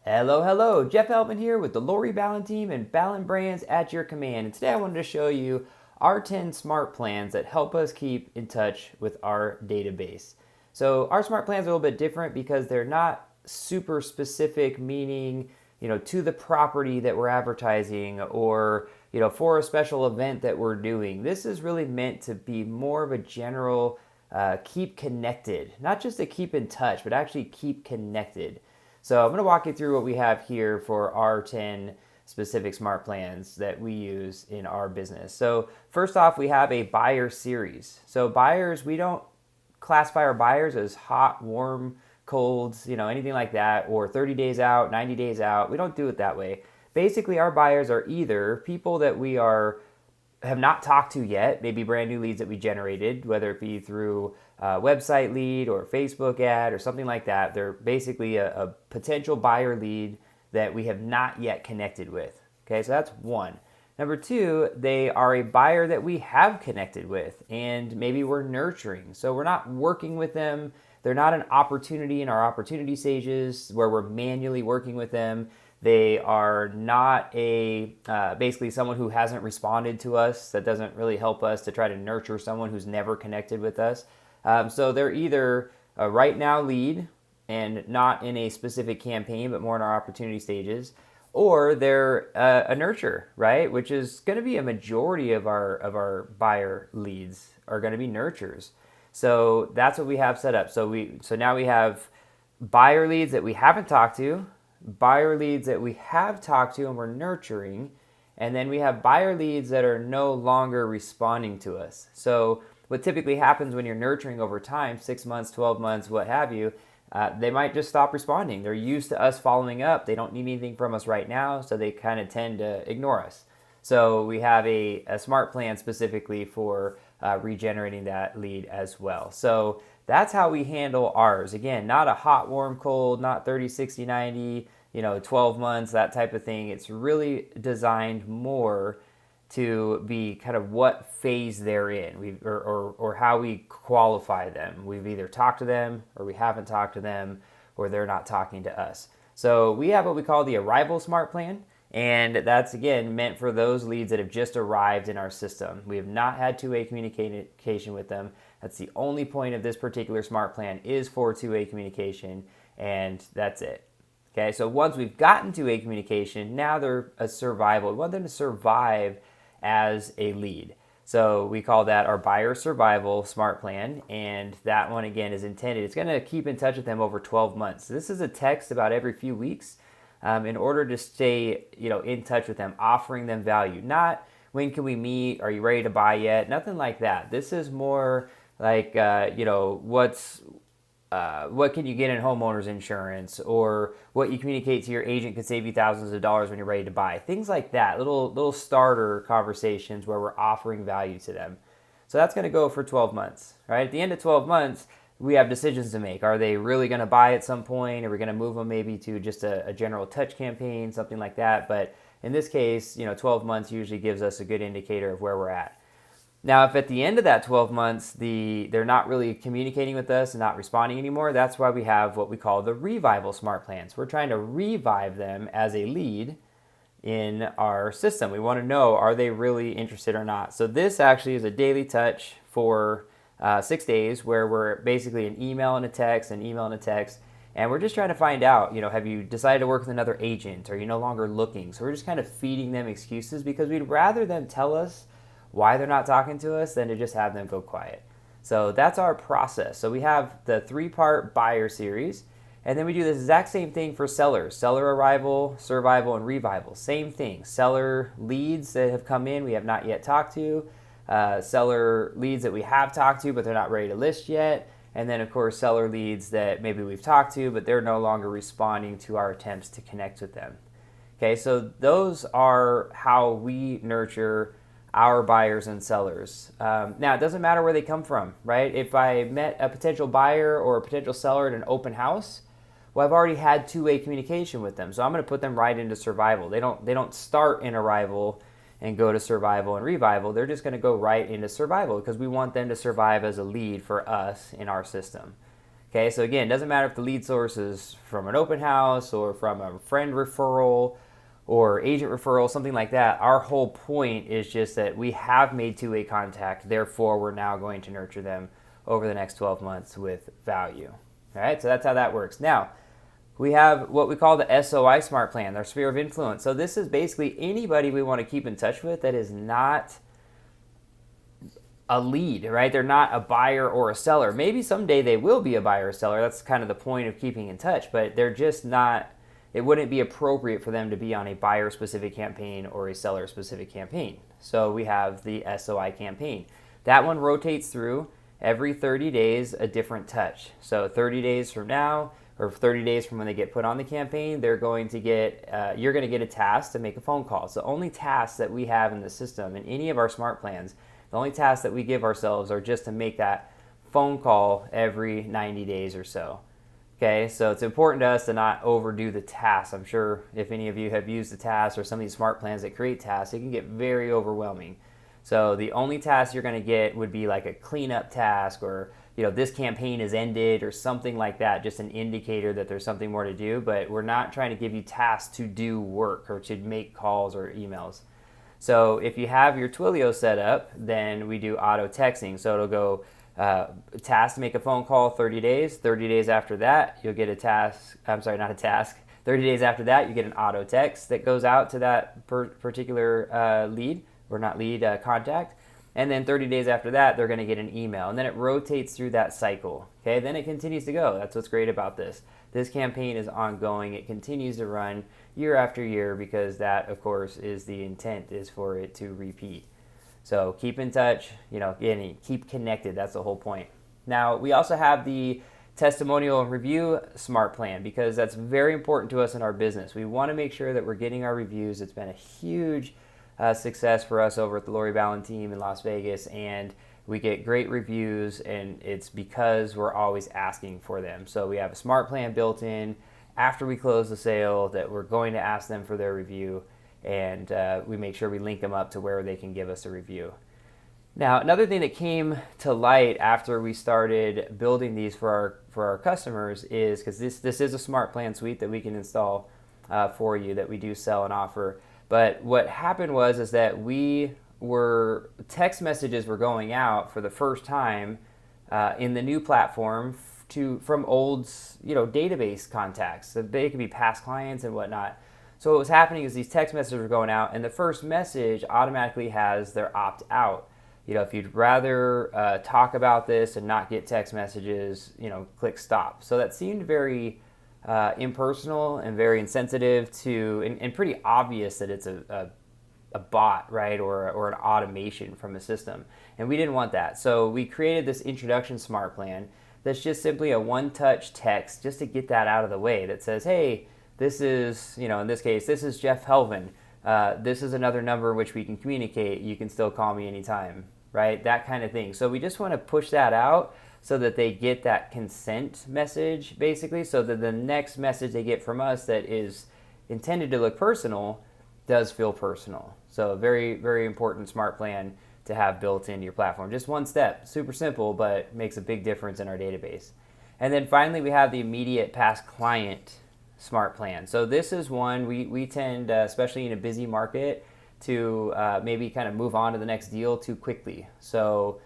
Hello, hello. Jeff Elvin here with the Lori Ballen team and Ballen Brands at your command. And today I wanted to show you our 10 smart plans that help us keep in touch with our database. So our smart plans are a little bit different because they're not super specific, meaning, to the property that we're advertising or, for a special event that we're doing. This is really meant to be more of a general keep connected, not just to keep in touch, but actually keep connected. So I'm going to walk you through what we have here for our 10 specific smart plans that we use in our business. So first off, we have a buyer series. So buyers, we don't classify our buyers as hot, warm, colds, anything like that, or 30 days out, 90 days out. We don't do it that way. Basically, our buyers are either people that we have not talked to yet, maybe brand new leads that we generated, whether it be through a website lead or Facebook ad or something like that. They're basically a potential buyer lead that we have not yet connected with. Okay, so that's one. Number two, they are a buyer that we have connected with and maybe we're nurturing. So we're not working with them. They're not an opportunity in our opportunity stages where we're manually working with them. They are not basically someone who hasn't responded to us. That doesn't really help us to try to nurture someone who's never connected with us. So they're either a right now lead and not in a specific campaign, but more in our opportunity stages, or they're a nurture, right? Which is going to be a majority of our buyer leads are going to be nurtures. So that's what we have set up. So now we have buyer leads that we haven't talked to, buyer leads that we have talked to and we're nurturing, and then we have buyer leads that are no longer responding to us. So what typically happens when you're nurturing over time, 6 months, 12 months, what have you, they might just stop responding. They're used to us following up. They don't need anything from us right now, so they kind of tend to ignore us. So we have a smart plan specifically for regenerating that lead as well. So that's how we handle ours. Again, not a hot, warm, cold, not 30, 60, 90, 12 months, that type of thing. It's really designed more to be kind of what phase they're in, or how we qualify them. We've either talked to them or we haven't talked to them, or they're not talking to us. So we have what we call the arrival smart plan. And that's, again, meant for those leads that have just arrived in our system. We have not had two-way communication with them. That's the only point of this particular smart plan is for two-way communication, and that's it. Okay, so once we've gotten two-way communication, now they're a survival. We want them to survive as a lead. So we call that our buyer survival smart plan, and that one, again, is intended. It's going to keep in touch with them over 12 months. This is a text about every few weeks. In order to stay, in touch with them, offering them value. Not when can we meet? Are you ready to buy yet? Nothing like that. This is more like, what can you get in homeowners insurance, or what you communicate to your agent could save you thousands of dollars when you're ready to buy. Things like that. Little starter conversations where we're offering value to them. So that's going to go for 12 months, right? At the end of 12 months, we have decisions to make. Are they really going to buy at some point? Are we going to move them maybe to just a general touch campaign, something like that? But in this case, 12 months usually gives us a good indicator of where we're at. Now, if at the end of that 12 months, they're not really communicating with us and not responding anymore, that's why we have what we call the revival smart plans. We're trying to revive them as a lead in our system. We want to know, are they really interested or not? So this actually is a daily touch for 6 days, where we're basically an email and a text, and we're just trying to find out, have you decided to work with another agent? Are you no longer looking? So we're just kind of feeding them excuses because we'd rather them tell us why they're not talking to us than to just have them go quiet. So that's our process. So we have the 3-part buyer series, and then we do the exact same thing for sellers. Seller arrival, survival, and revival. Same thing. Seller leads that have come in we have not yet talked to. Seller leads that we have talked to but they're not ready to list yet, and then of course seller leads that maybe we've talked to but they're no longer responding to our attempts to connect with them. Okay, so those are how we nurture our buyers and sellers. Now, it doesn't matter where they come from, right? If I met a potential buyer or a potential seller at an open house, well, I've already had two-way communication with them, so I'm going to put them right into survival. They don't start in arrival and go to survival and revival. They're just going to go right into survival because we want them to survive as a lead for us in our system. Okay, so again, it doesn't matter if the lead source is from an open house or from a friend referral or agent referral, something like that. Our whole point is just that we have made two-way contact, therefore we're now going to nurture them over the next 12 months with value. All right, so that's how that works. Now, we have what we call the SOI Smart Plan, our sphere of influence. So this is basically anybody we want to keep in touch with that is not a lead, right? They're not a buyer or a seller. Maybe someday they will be a buyer or seller. That's kind of the point of keeping in touch, but they're just not, it wouldn't be appropriate for them to be on a buyer-specific campaign or a seller-specific campaign. So we have the SOI campaign. That one rotates through every 30 days, a different touch. So 30 days from now, or 30 days from when they get put on the campaign, they're going to get, you're going to get a task to make a phone call. It's the only tasks that we have in the system in any of our smart plans. The only tasks that we give ourselves are just to make that phone call every 90 days or so. Okay, so it's important to us to not overdo the tasks. I'm sure if any of you have used the tasks or some of these smart plans that create tasks, it can get very overwhelming. So the only task you're going to get would be like a cleanup task, or this campaign is ended or something like that, just an indicator that there's something more to do. But we're not trying to give you tasks to do work or to make calls or emails. So if you have your Twilio set up, then we do auto texting. So it'll go task to make a phone call 30 days. 30 days after that, you'll get a task. I'm sorry, not a task. 30 days after that, you get an auto text that goes out to that particular lead, or not lead, contact. And then 30 days after that, they're going to get an email. And then it rotates through that cycle. Okay, then it continues to go. That's what's great about this. This campaign is ongoing. It continues to run year after year, because that, of course, is the intent, is for it to repeat. So keep in touch, and keep connected. That's the whole point. Now, we also have the testimonial and review smart plan, because that's very important to us in our business. We want to make sure that we're getting our reviews. It's been a huge success for us over at the Lori Ballen team in Las Vegas, and we get great reviews, and it's because we're always asking for them. So we have a smart plan built in after we close the sale that we're going to ask them for their review, and we make sure we link them up to where they can give us a review. Now, another thing that came to light after we started building these for our customers is, because this is a smart plan suite that we can install for you, that we do sell and offer. But what happened was that text messages were going out for the first time in the new platform from old database contacts. So they could be past clients and whatnot. So what was happening is these text messages were going out, and the first message automatically has their opt out. If you'd rather talk about this and not get text messages, click stop. So that seemed very impersonal and very insensitive to, and pretty obvious that it's a bot, right, or an automation from a system. And we didn't want that. So we created this introduction smart plan that's just simply a one-touch text, just to get that out of the way, that says, hey, this is, in this case, this is Jeff Helvin. This is another number in which we can communicate. You can still call me anytime, right? That kind of thing. So we just want to push that out so that they get that consent message, basically, so that the next message they get from us that is intended to look personal does feel personal. So very, very important smart plan to have built into your platform. Just one step, super simple, but makes a big difference in our database. And then finally, we have the immediate past client smart plan. So this is one we tend, especially in a busy market, to maybe kind of move on to the next deal too quickly. So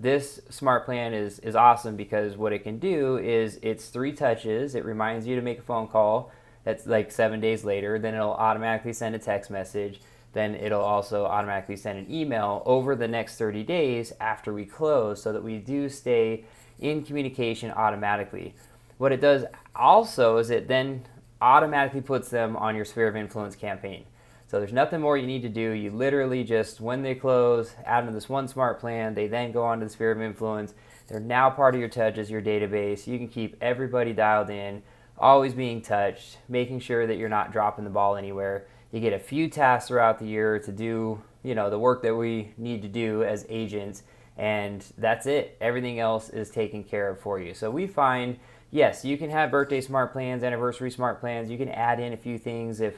this smart plan is awesome, because what it can do is it's 3 touches. It reminds you to make a phone call. That's like 7 days later. Then it'll automatically send a text message. Then it'll also automatically send an email over the next 30 days after we close, so that we do stay in communication automatically. What it does also is it then automatically puts them on your sphere of influence campaign. So there's nothing more you need to do. You literally just, when they close, add them this one smart plan. They then go on to the sphere of influence. They're now part of your touches, your database. You can keep everybody dialed in, always being touched, making sure that you're not dropping the ball anywhere. You get a few tasks throughout the year to do, the work that we need to do as agents, and that's it. Everything else is taken care of for you. So we find, yes, you can have birthday smart plans, anniversary smart plans. You can add in a few things if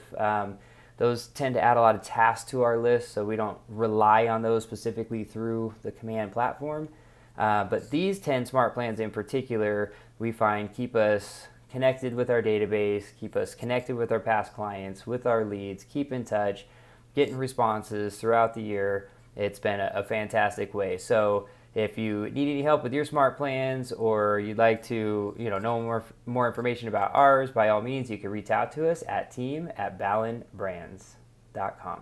those tend to add a lot of tasks to our list, so we don't rely on those specifically through the command platform. But these 10 smart plans in particular, we find keep us connected with our database, keep us connected with our past clients, with our leads, keep in touch, getting responses throughout the year. It's been a fantastic way. So if you need any help with your smart plans, or you'd like to know more information about ours, by all means, you can reach out to us at team@ballenbrands.com.